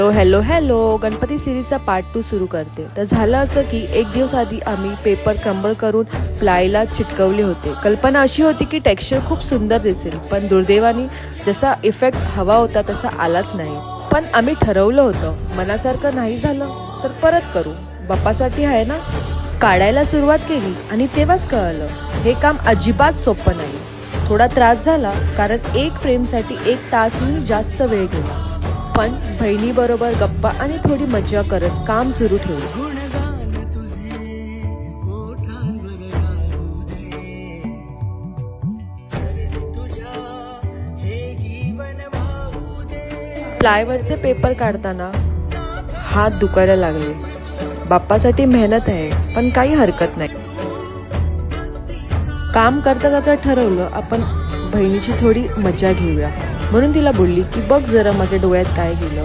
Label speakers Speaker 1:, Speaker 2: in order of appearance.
Speaker 1: Hello hello Ganpati सिरीजचा part 2 सुरू करते. तर झालं असं की एक दिवस आधी आम्ही पेपर क्रम्बल करून प्लायला चिटकवले होते. कल्पना अशी होती की टेक्स्चर खूप सुंदर दिसेल, पण दुर्दैवाने जसा इफेक्ट हवा होता तसा आलाच नाही. पण आम्ही ठरवलं होतं, मनासारखं नाही झालं तर परत करू, बाप्पासाठी आहे ना. काढायला सुरुवात केली आणि तेव्हाच कळलं हे काम अजिबात सोपं नाही. थोडा त्रास झाला कारण एक फ्रेमसाठी 1 तासहून जास्त वेळ गेला. पण बहिणीबरोबर गप्पा आणि थोडी मज्जा करत काम सुरू ठेवलं. प्लायवरचे पेपर काढताना हात दुखायला लागले. बाप्पासाठी मेहनत आहे पण काही हरकत नाही. काम करता करता ठरवलं आपण बहिणीची थोडी मजा घेऊया. म्हणून तिला बोलली की बघ जरा माझ्या डोळ्यात काय गेलं.